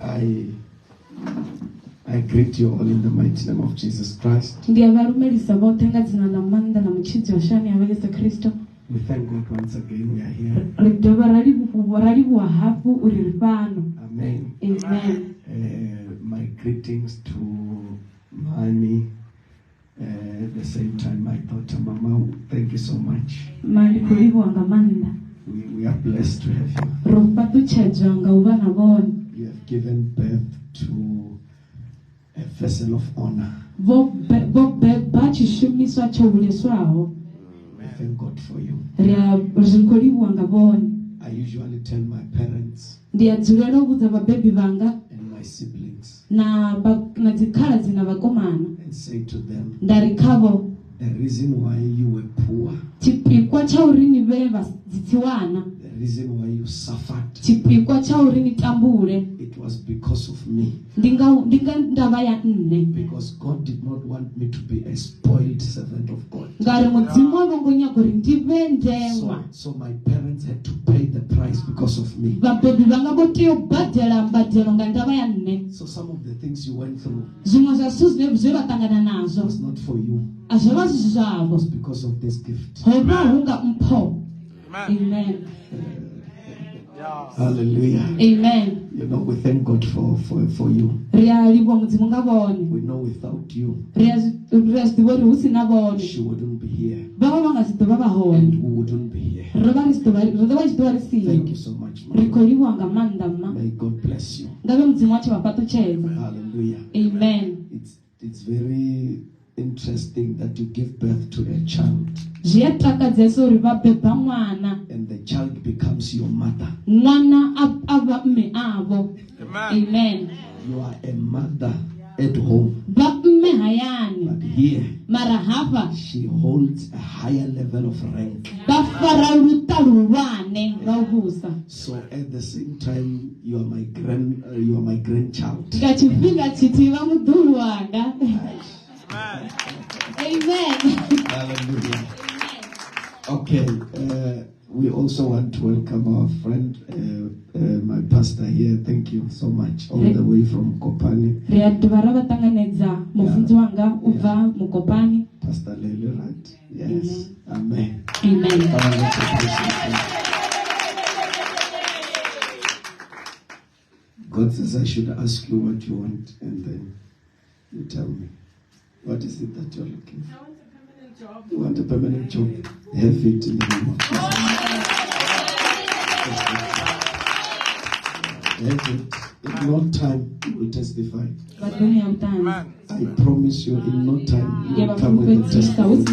I greet you all in the mighty name of Jesus Christ. We thank God once again we are here. Amen. Amen. My greetings to Mani. At the same time, my daughter, Mama, thank you so much. We are blessed to have you. You have given birth to a vessel of honor. We thank God for you. I usually tell my parents and my siblings and say to them, the reason why you were poor, the reason why you suffered, it was because of me. Because God did not want me to be a spoiled servant of God. So my parents had to pay the price because of me. So some of the things you went through was not for you. It was because of this gift. Amen. Hallelujah. Amen. You know, we thank God for you. We know without you, she wouldn't be here. And we wouldn't be here. Thank you so much, Mama. May God bless you. Hallelujah. Amen. It's very interesting that you give birth to a child and the child becomes your mother. Amen. You are a mother at home, but here she holds a higher level of rank. So at the same time, you are my grandchild. Amen. Hallelujah. Okay, we also want to welcome our friend, my pastor here. Thank you so much, all the way from Kopani. Pastor Lele, right? Yes. Amen. Amen. God says I should ask you what you want, and then you tell me. What is it that you're looking for? I want a permanent job. You want a permanent job? Have it in the name of Jesus. Have it. In no time, you will testify. I promise you, in no time, you will come with a testimony.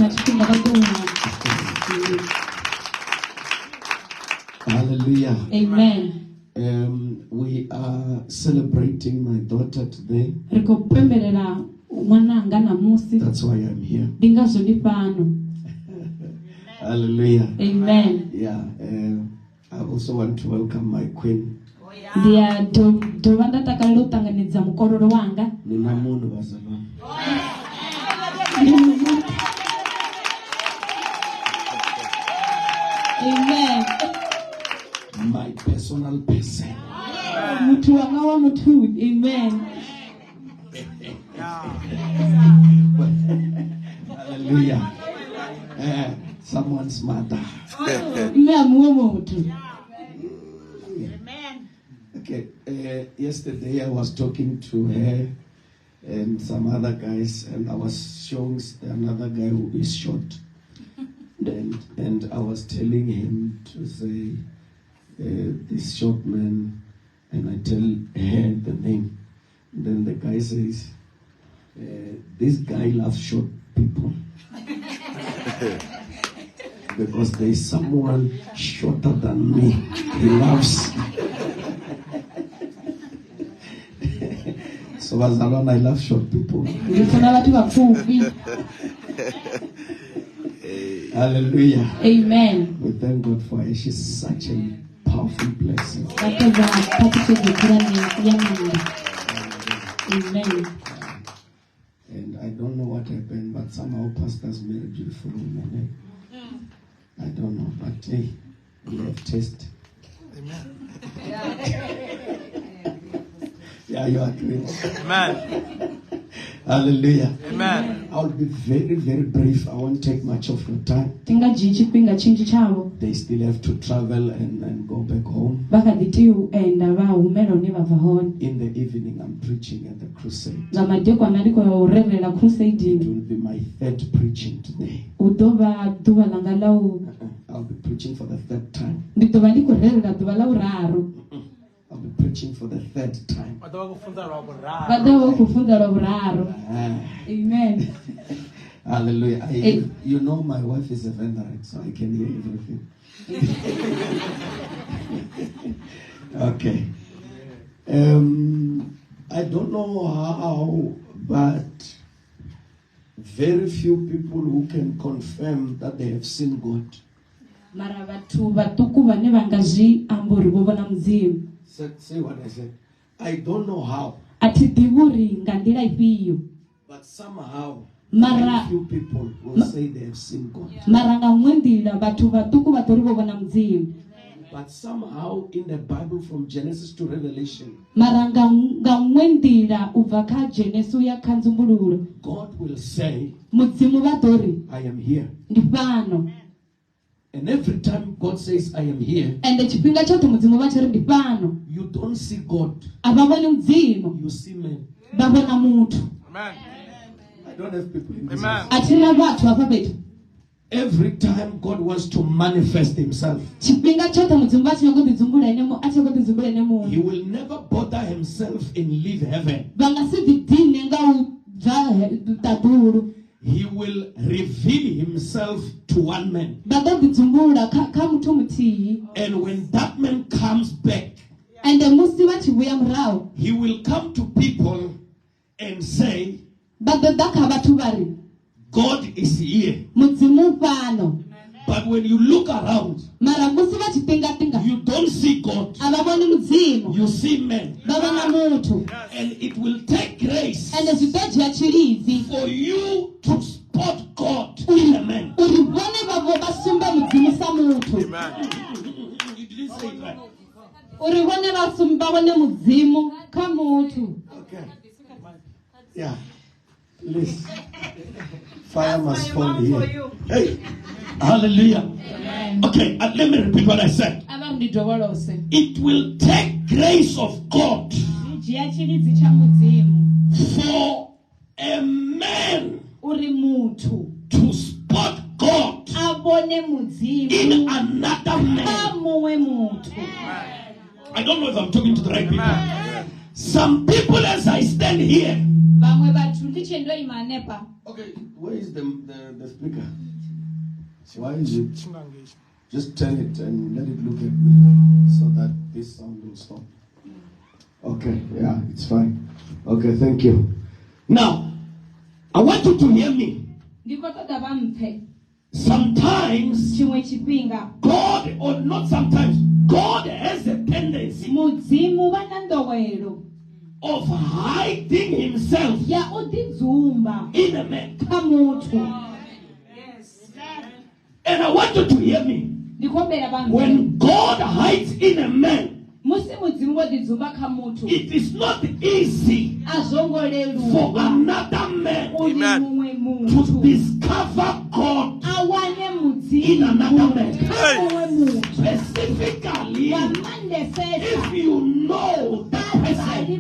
Hallelujah. Amen. We are celebrating my daughter today. That's why I'm here. Hallelujah. Amen. Yeah. I also want to welcome my queen. Amen. My personal person. Amen. Hallelujah. Someone's mother. Okay. Yesterday I was talking to her and some other guys, and I was showing another guy who is short, and I was telling him to say this short man, and I tell her the name. And then the guy says, this guy loves short people. Because there is someone shorter than me he loves. So as alone, I love short people. Hallelujah. Amen. We thank God for her. She's such a powerful blessing. Amen. And I don't know what happened, but somehow pastors made a beautiful woman. I don't know, but hey, we have taste. Amen. Yeah, you agree. Amen. Hallelujah. Amen. I'll be very, very brief. I won't take much of your time. They still have to travel and go back home. In the evening, I'm preaching at the crusade. It will be my third preaching today. I'll be preaching for the third time. I'll be preaching for the third time. Amen. Hallelujah. You know my wife is a Venerate, so I can hear everything. Okay. I don't know how, but very few people who can confirm that they have seen God. Say what I said. I don't know how. But somehow, very few people will say they have seen God. But somehow in the Bible from Genesis to Revelation, God will say, I am here. And every time God says, I am here, you don't see God. You see men. Amen. I don't have people in this. Amen. Every time God wants to manifest himself, he will never bother himself and leave heaven. He will reveal himself to one man. And when that man comes back, he will come to people and say, God is here. But when you look around, you don't see God. You see men. And it will take grace for you to spot God in a man. Amen. You didn't say it right. Okay. Yeah. Please. Fire must fall here. Hey. Hallelujah. Amen. Okay, let me repeat what I said. It will take grace of God for a man to spot God in another man. I don't know if I'm talking to the right people. Some people, as I stand here. Okay, where is the speaker? So why is it? Just turn it and let it look at me so that this sound will stop. Okay, yeah, it's fine. Okay, thank you. Now, I want you to hear me. Sometimes God, or not sometimes, God has a tendency of hiding himself in a man. And I want you to hear me. When God hides in a man, it is not easy for another man to discover God in another man. Specifically, if you know the person.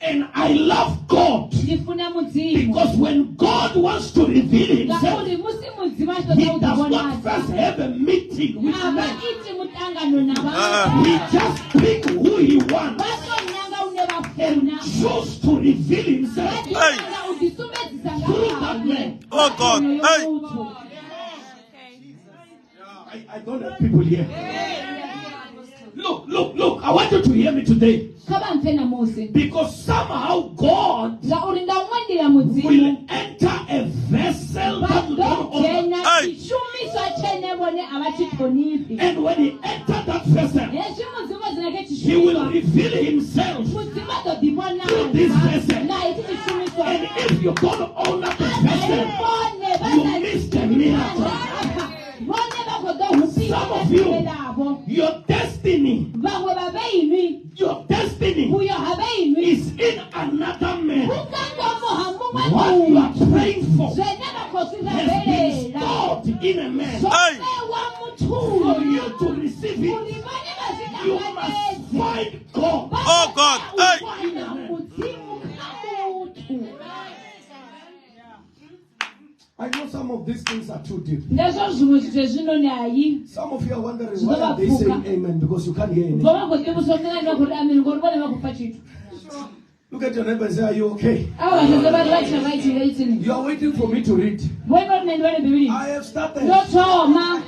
And I love God because when God wants to reveal himself, he does not first have a meeting with men. He just picks who he wants and chooses to reveal himself through that man. Oh God. Hey. I don't have people here. Look. I want you to hear me today. Because somehow God will enter a vessel that will go over. And when he enters that vessel, he will reveal himself through this vessel. And if you don't own up the vessel, you miss the miracle. Some of you, your destiny, vamwe vaveinwi your destiny uyo haveinwi is in another man. kukangomoha What you are mumwe praying for zvene vakosi has been vavelela stored in a man. zvopewa For mutuyu you to receive it, kuti vane you must vazvinanganezi find God. Oh God. Hey. wana mudzimu kamutu I know some of these things are too deep. ndezvo zvimwe zvito zvinoni hayi Some of you are wondering why are they saying amen, because you can't hear anything. vomagodimusomnenani vakuti amini ngori vone vakupa chitu Look at your neighbor and say, are you okay? avo vasheze vari vachina vaitire itini You are waiting for me to read. voiva rinende vane bhibhiri I have started. ndotoma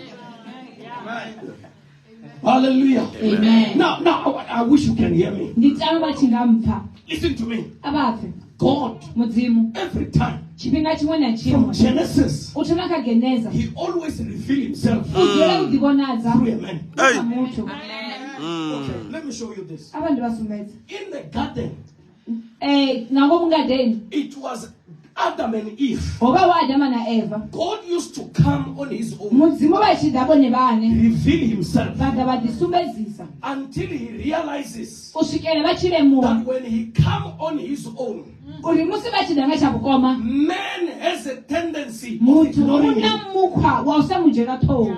Hallelujah. amen Now, I wish you can hear me. nditama vachingampa Listen to me. avafe God, mudzimu every time, chipinga chimwe from nachimwe Genesis, utona kageneza He always reveals Himself udzora kudivonadza through a man. kamutu Okay, let me show you this. ava ndivasumedza In the garden, nango mungadheni it was Adam and Eve. hova waadama naeva God used to come on His own, mudzimu vachidavo nevane reveal Himself, vabva vadisumbedzisa until He realizes kusvikela vachilemuka that when He come on His own, uri musi vachidanga chavukoma man has a tendency of mutu ignoring una Him. mukwa wausamujera tou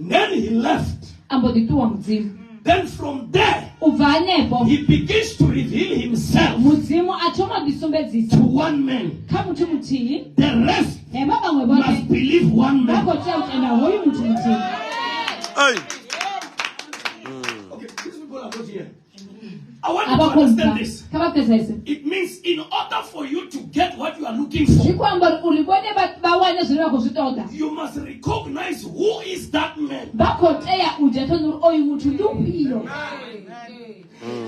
Then He left. ambodituwa mudzimu Then from there, ubva anepo He begins to reveal Himself mudzimu atoma kudisumbedzisa to one man. kamuti mutihi The rest hema vamwe must vone believe one man. vakotea kutenda hoyu muti mutihi Hey. Okay, these people are not here. I want you to understand avakonza this. kavapesese It means in order for you to get what you are looking for, zvikwamba uri vone vawane zviri vakuzvitoda you must recognize who is that man. vakoteya uja tonuri oyu muti ndupiyo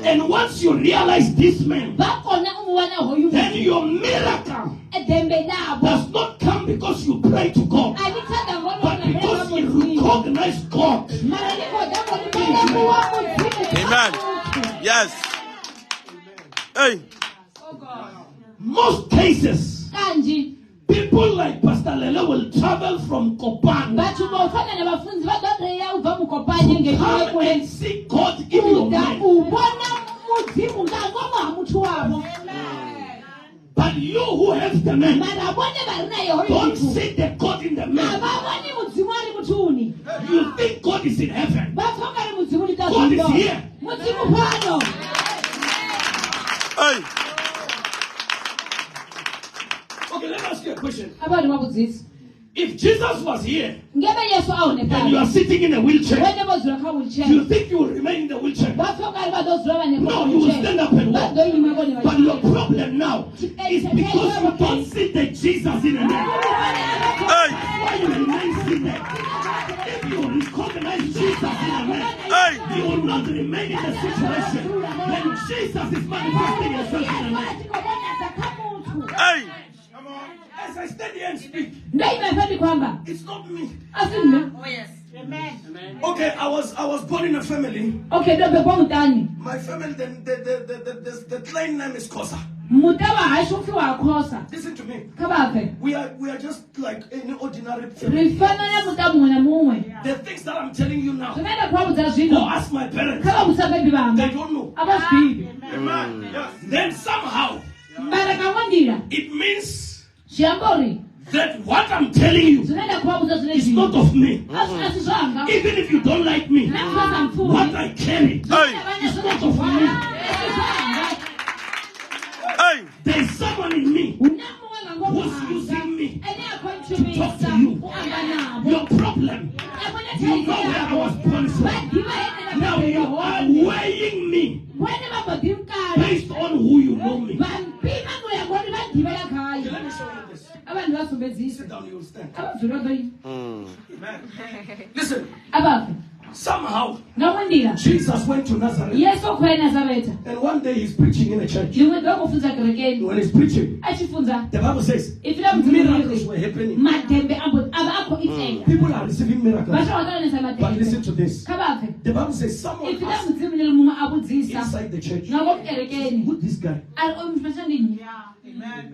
And once you realize this man, vakona umuwana hoyu then muti your miracle edhembe navo does not come because you pray to God, anditsada but because you recognize God. Amen. Yes. Hey. Most cases, kanji people like Pastor Lele will travel from Kopan, vathu vofana nevafunzi vadoreya ubva mukopanye come and ngekule see God in your kuda man. ubona mudzimu ngangoma muthi wavo But you who have the man, mara vone vari naye hoyu don't mutu see the God in the man. havavoni mudzimu ari mutuni You think God is in heaven. vafunga ri mudzimu God is ndikazvivo here. mudzimu pano Hey. Okay, let me ask you a question. apa ndimakudzisi If Jesus was here ngeve yesu and you aonekana are sitting in a wheelchair, vene vozura ka do wheelchair you think you will remain in the wheelchair? vafunga ri vadozura vane No, you will stand up and walk. vadoyima vone But your problem now is because you don't see the Jesus in the man. Hey. Why you remain seated? If you recognize Jesus in the man, Hey. you will not remain in the situation when Jesus is manifesting himself in the man. Hey. As I stand here and speak, ndoimefeni kwamba it's not me. asinne Okay, I was born in a family. okay ndobekwa mutani My family, the claim name is Khosa. muta wa hashu ufiwa Khosa Listen to me. kabape We are just like any ordinary family. rifanana muta mumwe na mumwe The things that I'm telling you now, zvinoenda kuvaudza go zvino ask my parents. kava musabebi They vanga don't know. avazvivi Then somehow mbara kamwandira it means zviyambori that what I'm telling you zvinoenda kuvaudza zvine is not zvino of me. asi zvanga Even if you don't like me, nakuvaza mfumi what I carry Hey. is not of me. Hey. There is someone in me who's using me to talk to you. Your problem, you know where I was born from. Now you are weighing me based on who you know me. Okay, let me show you this. avanhu vasombedzisa Sit down, you will stand. avazvirodoi Listen, avafe somehow ngamwandira Jesus went to Nazareth, yesu okwaya nazareta and one day he's preaching in a church. limwe ndokufunza kerekeni When he's preaching, achifunza the Bible says ifila miracles were mdzimuri happening. madhembe ava akho itsenga People are receiving miracles. vasha vakanonesa But listen madhembe to this. kavafe The Bible says someone ifila asked mudzimu lero mumwe abudzisa inside the church, nako mukerekeni who's this guy? ari omushandinyi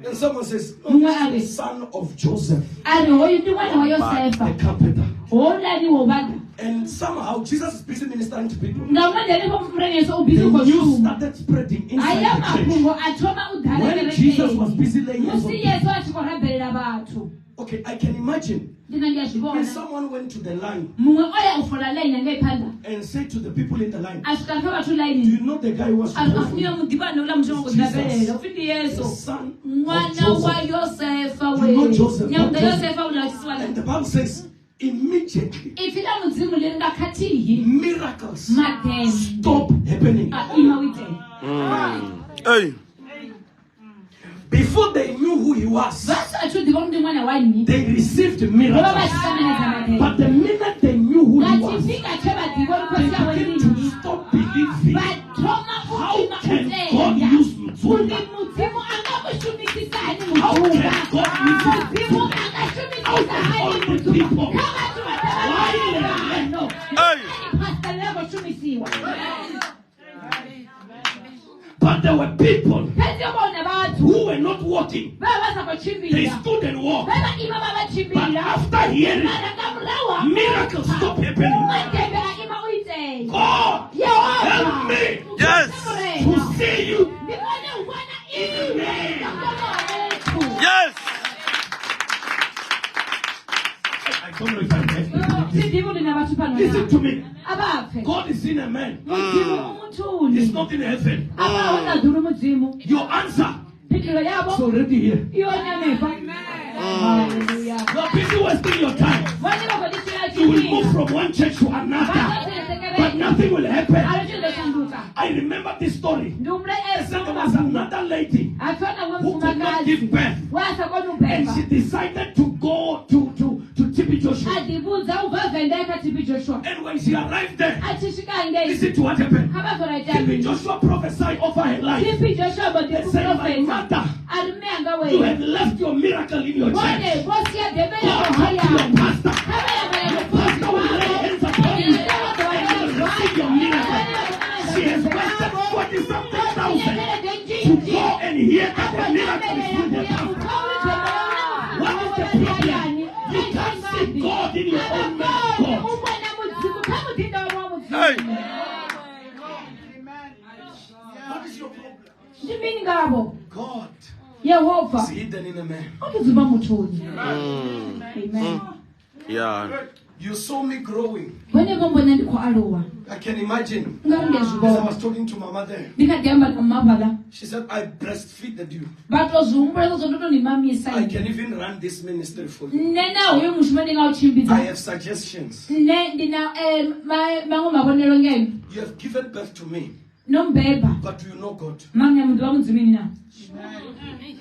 And someone says, oh, Mumwe this ari is the son of Joseph, ari hoyu ndi mwana wa the yosefa carpenter. houlani wovada And somehow Jesus is busy ministering to people. The The news started spreading inside the church. When Jesus was busy laying hands on people. Okay, I can imagine when someone went to the line and said to the people in the line, do you know the guy who was supposed to Jesus, the son of Joseph? You know Joseph, and the Bible says immediately miracles stop happening. Hey. Before they knew who he was, they received miracles. But the minute they knew who he was, they began to stop believing. How can God use Mutunda? How can God use Mutunda? How can all the people? But there were people who were not walking. They stood and walked. But after hearing, miracles stopped happening. God, help me. Yes. To see you. Yes. I don't know if I'm listen to me. God is in a man. He's not in heaven. Your answer is already here. You are busy wasting your time. You will move from one church to another, but nothing will happen. I remember this story. There was another lady who could not give birth, and she decided to go to TB Joshua. And when she arrived there, listen to what happened. TB Joshua prophesied over her life and said, my mother, you have left your miracle in your church. Go talk to your pastor. Your pastor will lay hands upon you and you will receive your miracle. She has wasted 40-something thousand to go and hear that the miracle is with the pastor. What is the problem? You can't see God in your own man. Hey. What is your problem? God is hidden in a man. Amen. Yeah. You saw me growing. I can imagine. As I was talking to Mama there, she said, I breastfeeded you. I can even run this ministry for you. I have suggestions. You have given birth to me, but you know God.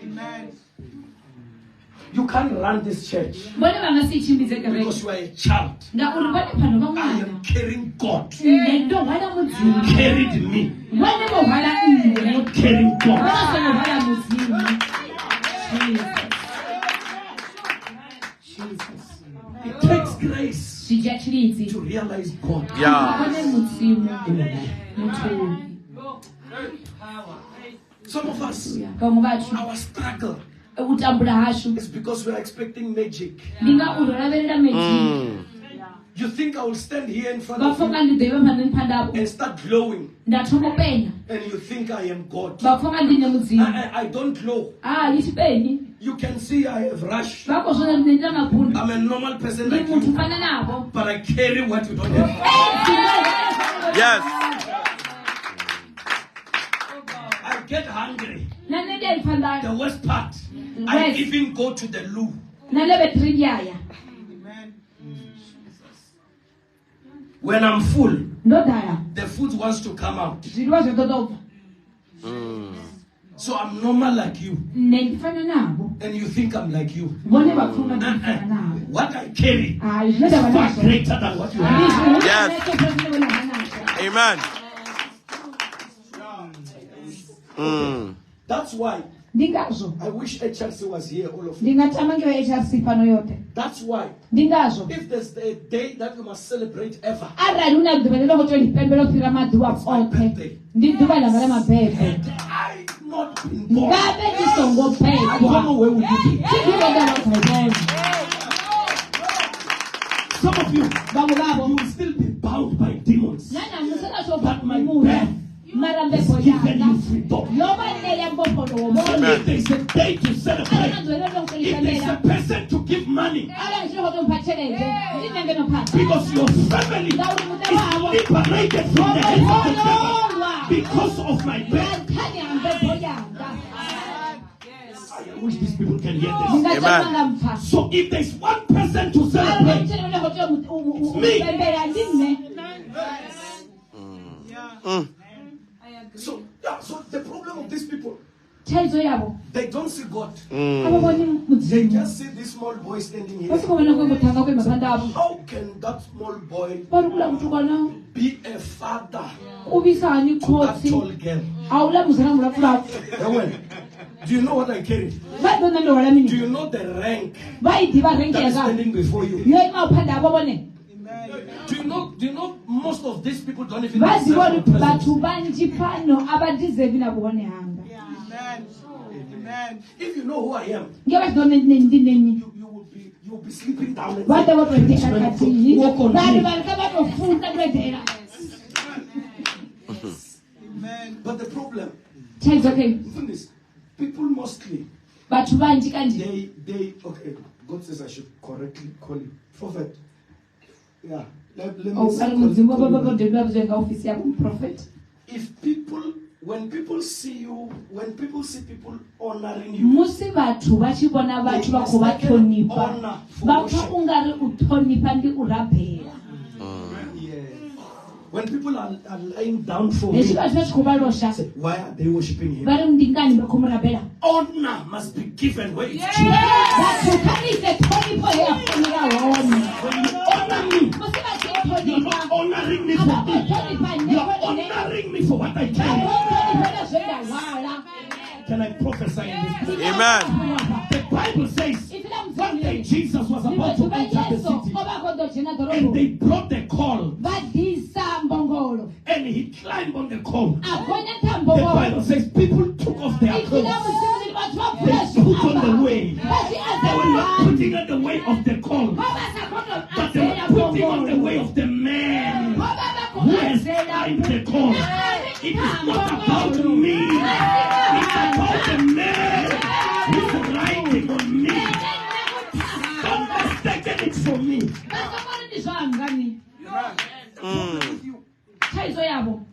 Amen. You can't run this church because you are a child. I am carrying God. You carried me. Not carrying God. It takes grace to realize God. Yeah. Some of us, our struggle is because we are expecting magic. You think I will stand here in front of you and start glowing, and you think I am God. I don't glow. You can see I have rush. I'm a normal person like you, but I carry what you don't have. Yes. I get hungry. The worst part, I even go to the loo. When I'm full, the food wants to come out. So I'm normal like you, and you think I'm like you. What I carry is far greater than what you have. Yes. Amen. That's why I wish HRC was here, all of you. That's why if there's a day that you must celebrate ever, it's my birthday. Had I not been born, I don't know where would you be. Some of you will still bound by demons. But my breath is giving you freedom. If there is a day to celebrate, if there is a person to give money, because your family is liberated from the hands of the devil because of my birth. I wish these people can hear this. Amen. So if there's one person to celebrate, it's me. So the problem of these people, they don't see God. They just see this small boy standing here. How can that small boy be a father to that tall girl? Do you know what I carry? Do you know the rank that is standing before you? Do you know most of these people don't even deserve the Amen. If you know who I am, you will be sleeping down and walk on me. But the problem, listen this, people mostly, they okay, God says I should correctly call it prophet. Yeah. Let me if people, when people see you, when people see people honoring you, honor for worship. When people are lying down for me, why are they worshiping him? Honor must be given where it's true. When you honor me, you're not honoring me for me. You're honoring me for what I can. Can I prophesy in this place? Amen. The Bible says one day Jesus was about to enter the city, and they brought the coal, and he climbed on the coal. The Bible says people took off their clothes. They put on the way. They were not putting on the way of the coal, but they were putting on the way of the man who has climbed the coal. It is not about me. It's about the man who's riding on me. Don't mistake it for me.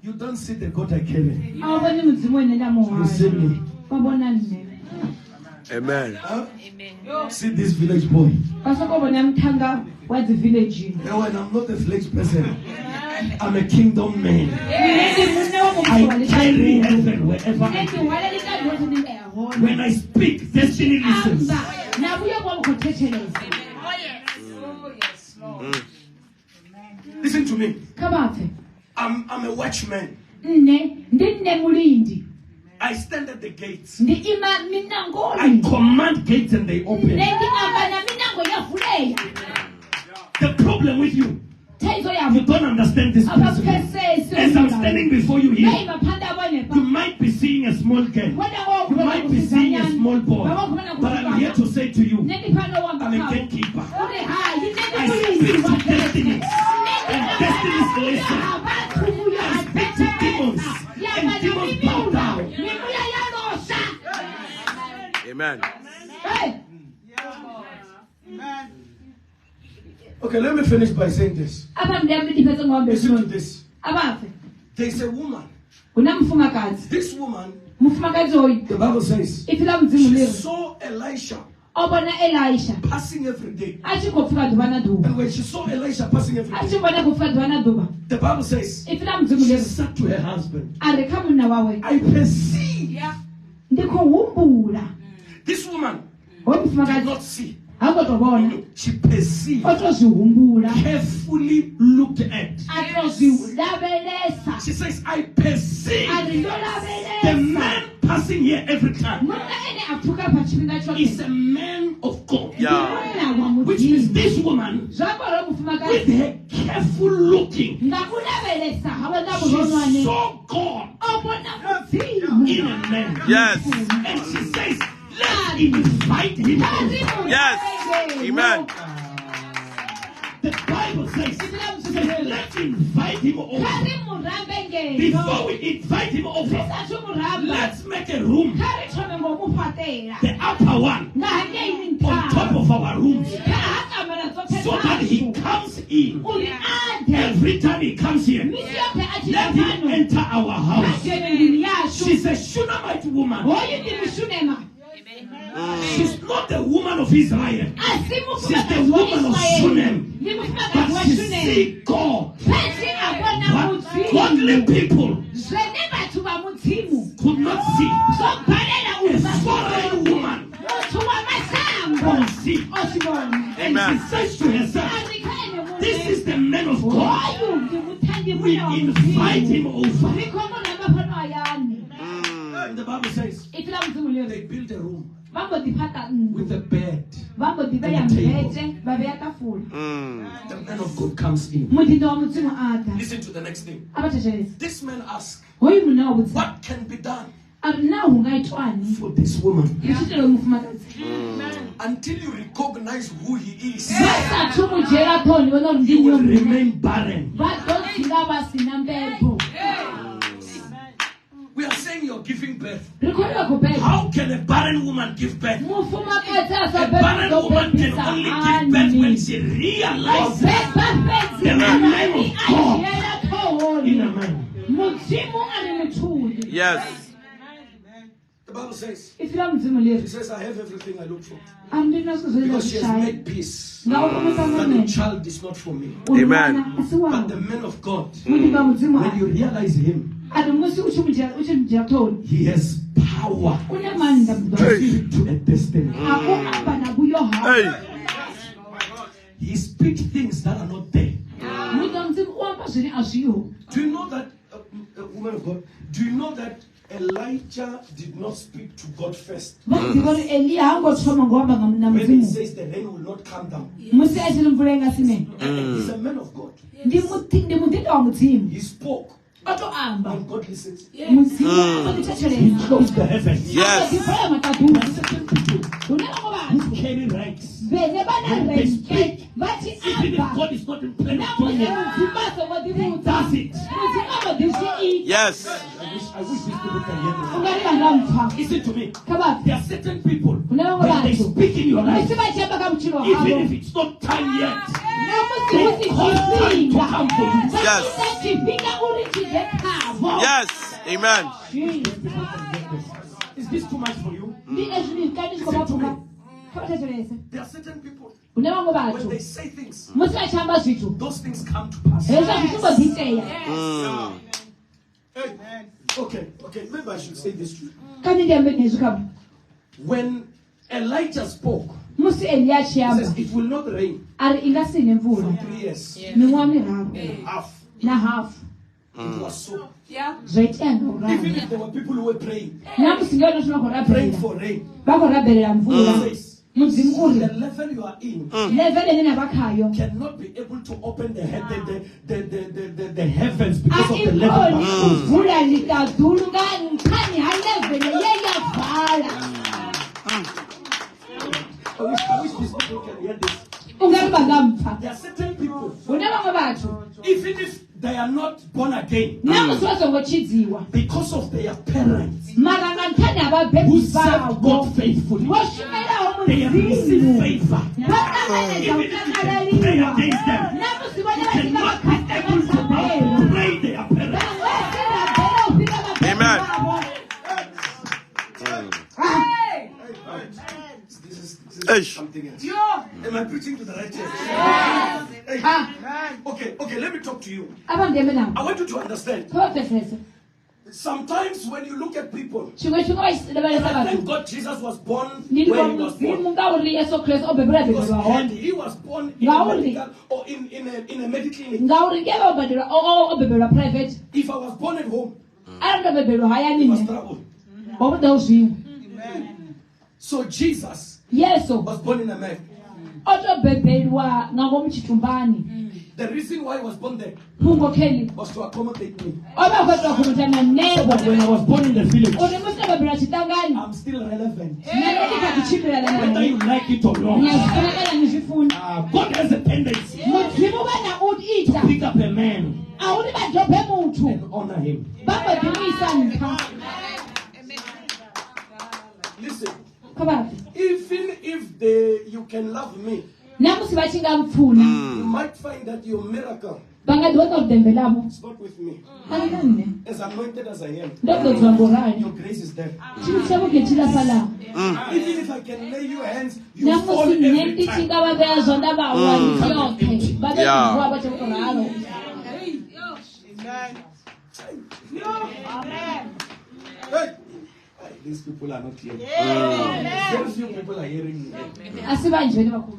You don't see the God I carry. You see me. Amen. Huh? See this village boy. No, when I'm not a village person, I'm a kingdom man. I carry heaven wherever I go. When I speak, destiny listens. Listen to me. I'm a watchman. I stand at the gates. I command gates and they open. The problem with you, you don't understand this principle. As I'm standing before you here, you might be seeing a small girl, you might be seeing a small boy, but I'm here to say to you, I'm a gatekeeper. I speak to destinies, and destinies listen. I speak to demons, and demons bow down. Amen. Okay, let me finish by saying this. Listen to this. There's a woman. This woman, the Bible says, she saw Elisha passing every day. And when she saw Elisha passing every day, the Bible says, she said to her husband, I perceive. This woman did not see. She perceived, carefully looked at. She says, I perceive the man passing here every time is a man of God. Yeah. Which means this woman, with her careful looking, she saw God in a man. Yes. And she says, let's invite him. Yes. Amen. The Bible says, let's let's invite him over. Before we invite him over, let's make a room. The upper one on top of our rooms. So that he comes in. Every time he comes here, let him enter our house. She's a Shunammite woman. She's not the woman of Israel. She's the woman of Shunem. But she sees God. But godly people could not see. A foreign woman could see. And she says to herself, this is the man of God. We invite him over. And the Bible says they built a room with a bed and a table. The man of God comes in. Listen to the next thing. This man asks, what can be done for this woman? Until you recognize who he is, you will remain barren. We are saying you're giving birth. How can a barren woman give birth? A barren woman can only give birth when she realizes the man of God in a man. Yes. The Bible says, she says, I have everything I look for. Because she has made peace. But the child is not for me. Amen. But the man of God, when you realize him, he has power to a destiny. Hey. He speaks things that are not there. Do you know that, woman of God, do you know that Elijah did not speak to God first? When he says the rain will not come down. He's a man of God. He spoke. And God listens. He closed the heavens. Yes. Who carry ranks. They speak. Even if God is not in plan of doing it, he does it. Yes. I wish these people can hear me. Listen to me. There are certain people, when they speak in your life, even if it's not time yet, they cause time to come for you. Yes. Yes. Amen. Is this too much for you? Listen to me. There are certain people, when they say things, those things come to pass. Okay, maybe I should say this to you. When Elijah spoke, he says it will not rain for 3 years. Half. It was so. Even if there were people who were praying for rain, he says, the level you are in cannot be able to open the heavens because of the level. I wish these people can hear this. There are certain people, even if they are not born again, because of their parents who served God faithfully, they have received favor. Even if you can pray against them, you cannot be able to pray their parents. Amen. This is something else. Am I preaching to the right church? Okay, let me talk to you. I want you to understand. Sometimes when you look at people, and I thank God Jesus was born where he was born. Because he was born in a medical or in a medical clinic. If I was born at home, it was trouble. So Jesus was born in America. The reason why I was born there was to accommodate me. So that when I was born in the village, I'm still relevant. Whether you like it or not. God has a tendency kuita pick up a man auri badobhe muntu and honor him. babadimisa ntha Listen, kaba even if you can love me, namusi bachingamfuna you might find that your miracle bangadweka udembe labo is not with me. alinane As anointed as I am, ndokuzodzwa ngorani your grace is there. chinthu chako chilapala Even if I can lay your hands, you fall namusi every nendi time. chingababezo ndabawani yonke babekuwa bachekoralo Hey, these people are not here. Very few people are hearing me. asibanjweni bakhulu.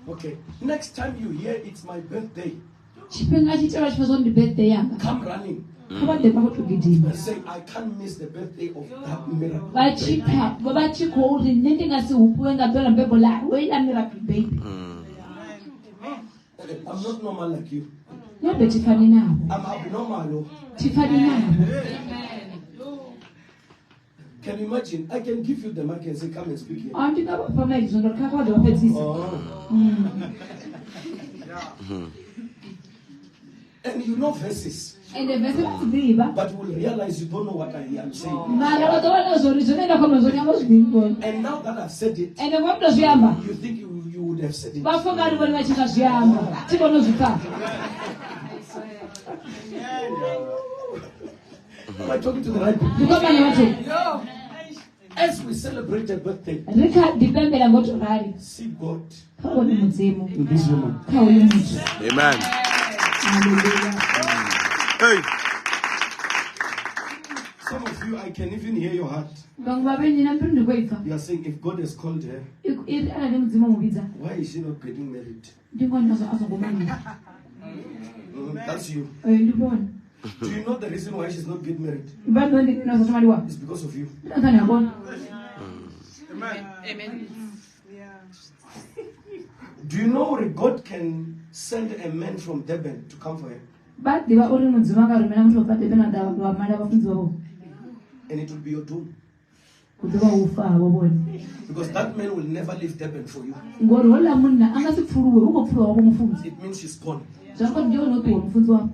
Okay, next time you hear it's my birthday, Chipinga chitela chifazo ndi birthday yanga come running kabade bakutugidima and say, I can't miss the birthday of that miracle. bachipha babachikho uri nende ngasihupuwe ngabela mbebo la wela miracle baby Okay, I'm not normal like you. yobe tifani nabo I'm abnormal. tifani nabo Can you imagine? I can give you the mic and say, come and speak here. andika pamela izondo kakade baphetisa Oh. And you know verses, ende vese batsibiba but will realize you don't know what I am saying. mara batobana zori zonenda khona zonyamba zwingona And now that I've said it, ende ngokuto ziyamba you think you would have said it. bafongani bone bachika ziyamba tikono zvikha Am I talking to the right people? ndikomana batho As we celebrate a birthday, rika dipembela ngotorari see God khabone mudzimu in this woman. khawule muthu Amen. Hey. Some of you, I can even hear your heart. vangu vavenyi na mbiru ndikoibva You are saying, if God has called her, iri ana nemudzimu mubidza why is she not getting married? ndingoni azongomanya That's you. ndibona Do you know the reason why she's not getting married? vanhu ndinozotomaliwa It's because of you. ndakani yabona Do you know God can send a man from Durban to come for her? badiva uri mudzimu akarumena muti wapadepena vamala vafundzi vavo And it will be your doom. kuti vaufa havo vone Because that man will never leave Durban for you. ngori hola munna angasipfuruwe ungopfuruwa wako mufundzi It means she's gone. zvakoti ndionopiwa mufundzi wako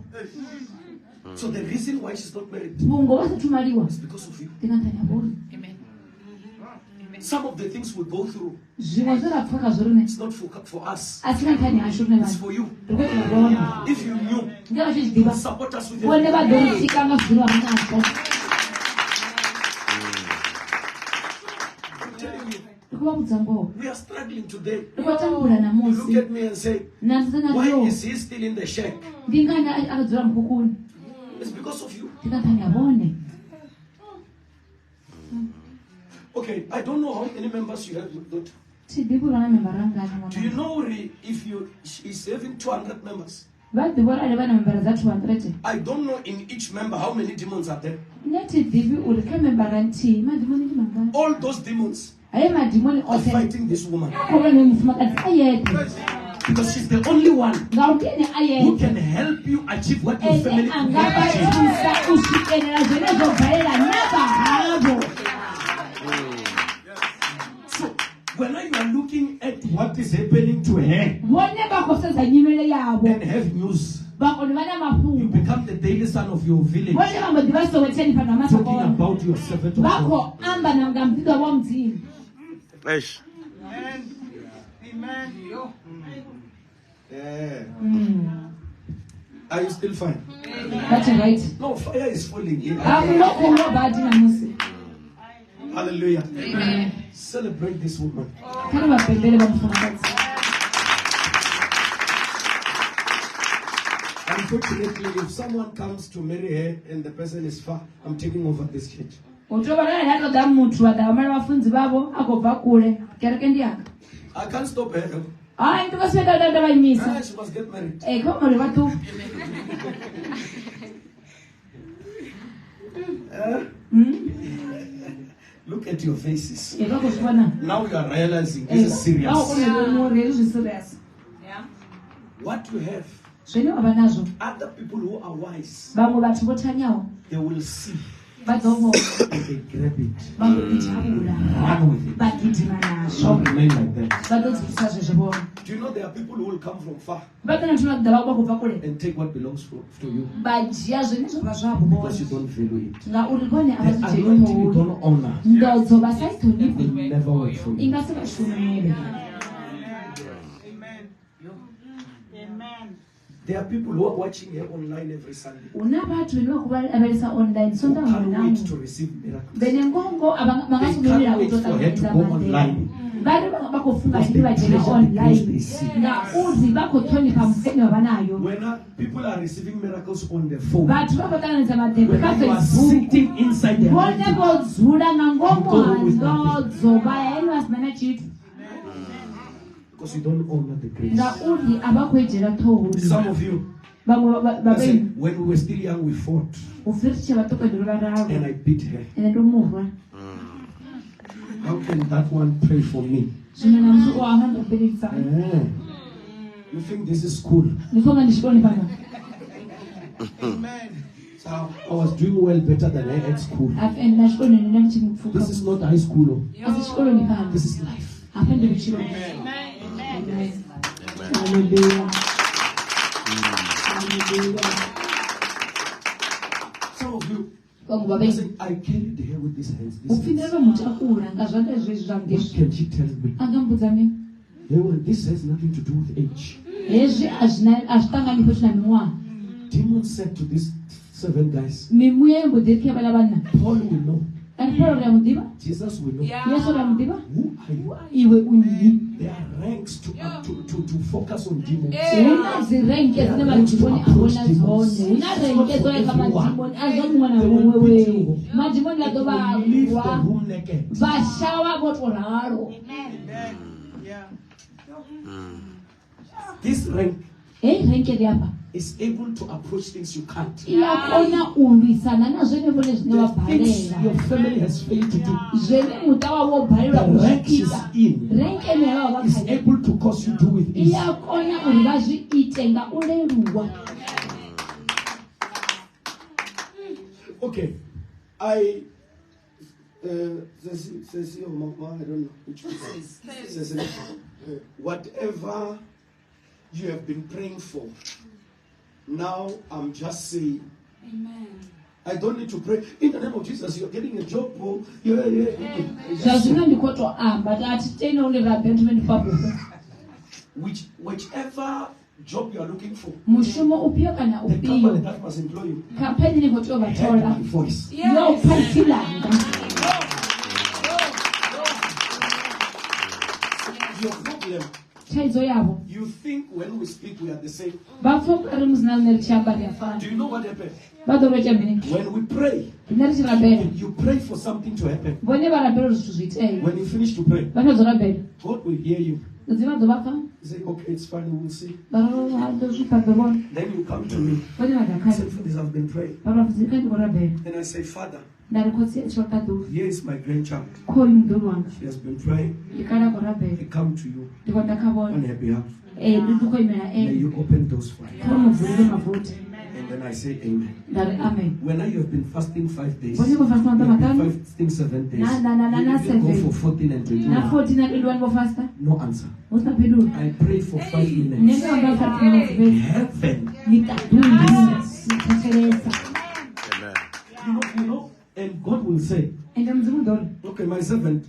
So the reason why she's not married vungo vasatumaliwa is because of you. ndingantani yabona Some of the things we go through, zvimwe zvirapfaka zvorine it's not for us. asi kantani hasho rine It's vanhu for you. ndikuti vakaona If you knew, ndevachizvidiva support us with vone your vadoritikanga zviri vamunazvo I'm telling you, ndikuvamudza ngovo we are struggling today. ndikvatambura You look namusi at me and say, why nandisanaiwo is he still in the shack? ndingani akadzora mukukuni It's because of you. ndingantani yavone Okay, I don't know how many members you have, but tidhipurana memba do you rangani know if she's having 200 members? vadhivorale vana membara za200 I don't know in each member how many demons are there. netidhipi uri kamembara ntii madhimoni ndi mangani All those demons haye madhimoni are ose fighting this woman akova nemufumakadzi ayete because she's the only one ngautene who ayete can help you achieve what your ende family can achieve. angabatisa kusvikelela zvene zvobhalela navahavo So when you are looking at what is happening to her vone vakosedza nyimele yavo and have news, vakoni vana you mafungu become the daily son of your village, vone vambodiva soweteni panhu talking vamasakona about your servant of God. vako amba nanga mudzidzo wa mudzimu Eish. Yeah. Are you still fine? that's right No, fire is falling in. akunokuulobhati namusi Hallelujah. Celebrate this woman. kani vapembele vamufumakadzi Unfortunately, if someone comes to marry her and the person is far, I'm taking over this church. utovanana natoda muthu vadavamala vafundzi vavo akobva kure kereke ndiyanga I can't stop her. though. hayi ndikosvedadada vaimisa She must get married. komori vatu Look at your faces. vakuzvivona Now you are realizing this is serious. vakoneomori zvisirias What you have, zvene wava nazvo other people who are wise, vamwe vatu votanyawo they will see they grab it, run with it. Don't remain like that. Do you know there are people who will come from far and take what belongs to you because you don't value it? The anointing you don't honor will never work for you. There are people who are watching here online every Sunday. Who can't wait to receive miracles. They can't wait for her to go online. Because they see. When people are receiving miracles on their phone, when you are sitting inside their mind, because you don't honor the grace. Some of you, listen, when we were still young, we fought. And I beat her. How can that one pray for me? You think this is school? So I was doing well, better than I at school. This is not high school. This is life. Hallelujah. Some of you, I carried her with these hands. What can she tell me? This has nothing to do with age. Demon said to these 7 guys, Paul will know. Jesus will know. Who are you? There are ranks to focus on demons. There are ranks to approach demons. They will beat you. They will leave the room naked. This rank is able to approach things you can't. The things your family has failed to do, the rank she's in is able to cause you to do with ease. Okay, I don't know which one. Whatever you have been praying for, now I'm just saying, amen. I don't need to pray in the name of Jesus. You're getting a job. Whichever job you are looking for, the company that must employ you, heard my voice. Your problem. You think when we speak we are the same. Do you know what happened? When we pray, you pray for something to happen. When you finish to pray, God will hear you. You say, okay, it's fine, we will see. Then you come to me. Say, for this I've been praying. And I say, Father, here is my grandchild. She has been praying. I come to you on her behalf. May you open those for her. And then I say amen. When you have been fasting 5 days, you have been fasting 7 days, you go for 14 and 21. No answer. I pray for 5 minutes. Heaven you know, and God will say, okay, my servant,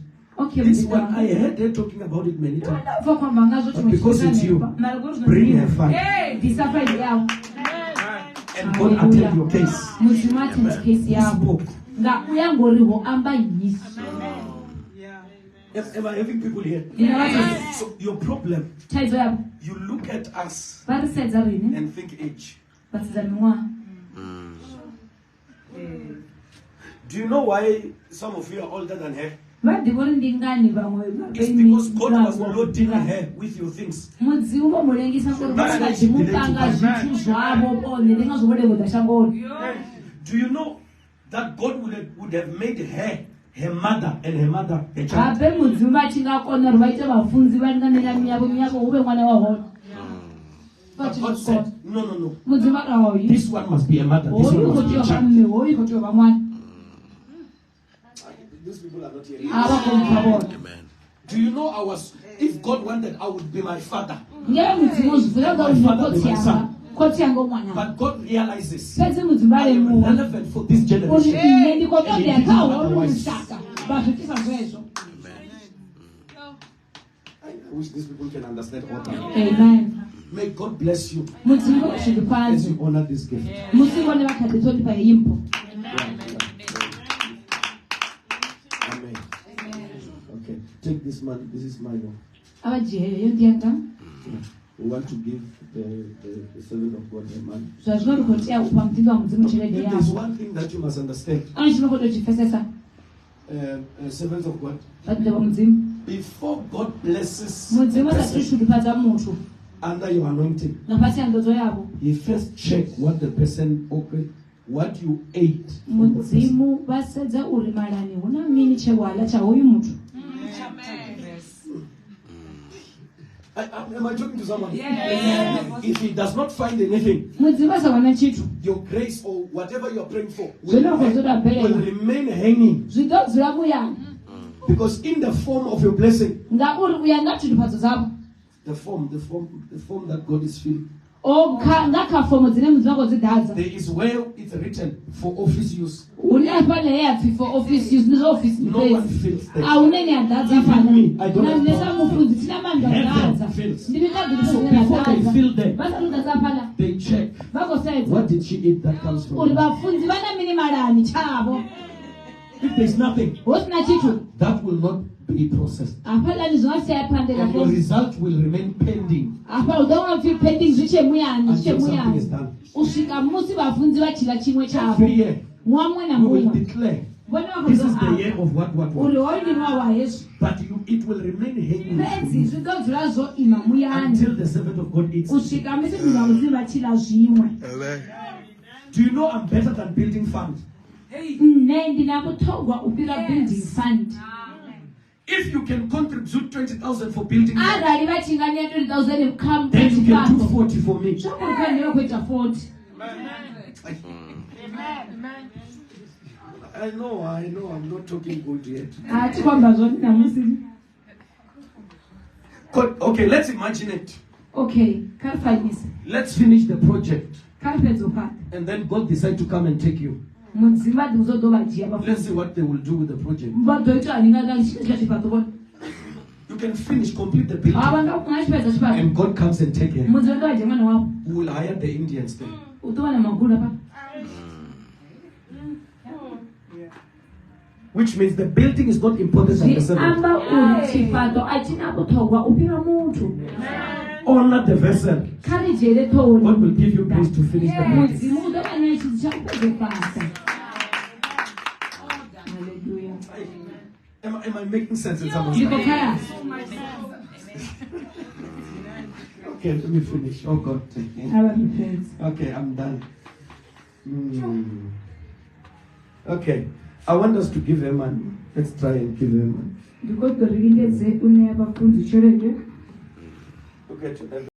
this one I heard her talking about it many times. But because it's you, bring her fire. And God attend your case. Spoke. Am I having people here? So your problem, you look at us and think age. Do you know why some of you are older than her? It's because God was loading her with your things. Do you know that God would have made her mother and her mother a child? But God said, no. This one must be a mother. This one must be a child. people are not hearing. abakumva. Amen. Do you know if God wanted, I would be my father. Ngeke mudzimu uzivula nga unokhoti yanga. Khoti yanga umwana. But God realizes Pezi I mudzimbale am mu. relevant for this Kuti generation. ine ndikotoda And he did yakawo it otherwise. ulusaka. Bazvitisa zwezvo. I wish these people can understand all that. Amen. May God bless you Mudzimu as zviripazi. you honor this gift. Musivone vakadetoni paimbo. Amen. Okay, take this money. This is my one. Avajiheyo ndianga. We want to give the servant of God the money. Zvazvinori upa mudzindo wa mudzimu chelede There's yavo. one thing that you must understand. Ani chinokotochifesesa. Servants of God. Vadzindo va mudzimu. Before God blesses a Mudzimu person asatishudhipadza muthu. under your anointing, Napasi yandodzo yavo. He first check what the person what you ate. from the person. Mudzimu vasedza uri marani huna mini chewala chahoyu muthu. Am I talking to someone? If he does not find anything, Mudzimu asawana chithu. your grace or whatever you are praying for Zvinokozora will bhera. remain hanging. Zvidodzura muyana. Because in the form of your blessing, Ngauri uyanga chidhupadzo dzavo. the form that God is filling, Ngakafomo dzine mudzimu akodzidhadza. there is where it's written for office use. Unefane yapi for office use ndizo office No one place. fills there. Auneni adhadza Even pana. me, I don't have Nesa power. mufudzi tina manda Heaven adhadza. fills. Ndivika So dzine before they adhadza. fill there, Vasarudza pana. they check Vakosedza. what did she eat that comes from Uri her. vafundzi vana mini marani chavo. If there's nothing, Hosina chithu. that will not be processed. Apalani zvinosiya pandela And your pesi. result will remain pending Apa udaona kuti pending zvichemuyani until something is zvichemuyani. done. Usvika musi vafundzi vachila chimwe chavo. Every year, Mwamwe na we will mumwe. declare Vona this is the vakozoa. year of what. Uri hoyu ndi mwa wa Yesu. But it will remain hanging Penzi zvidodzura zoima muyani. until the servant of God eats. Kusvika misi ndinauzi vachila zvimwe. Amen. Do you know I'm better than building funds? Ne ndina kutogwa upira building fund. If you can contribute 20,000 for building funds, Arali vachinganya 20,000 come then you can do pachipando. 40 for me. Zvakurikwa ndiyo kuita 40. I know, I'm not talking good yet. Atikwamba zvoti namusi. Okay, let's imagine it. Okay, karifanisa. Let's finish the project. Karipedzoka. And then God decide to come and take you. Mudzimba ndikuzodovajia Let's bafundi. see what they will do with the project. Mbadoita aninga chipato. You can finish, complete the building. Avanga kunachipedza chipato. And God comes and take it. Mudzimba ndovaje mwana wavo. We will hire the Indians there. Utova maguru apa. Which means the building is not important than the servant. Amba uri chipato achina kutogwa upira muthu. Honor the vessel. Karijere toni. God will give you grace to finish the building. Mudzimu udovanya chinhu chakupedza basa. Hallelujah. Am I making sense in some Ndiko way? kaya. Okay, let me finish. Oh God. Ava friends. Okay, I'm done. Okay, I want us to give her money. Let's try and give her money. Ndiko dorindeze kune abafunzi chorende. Okay, to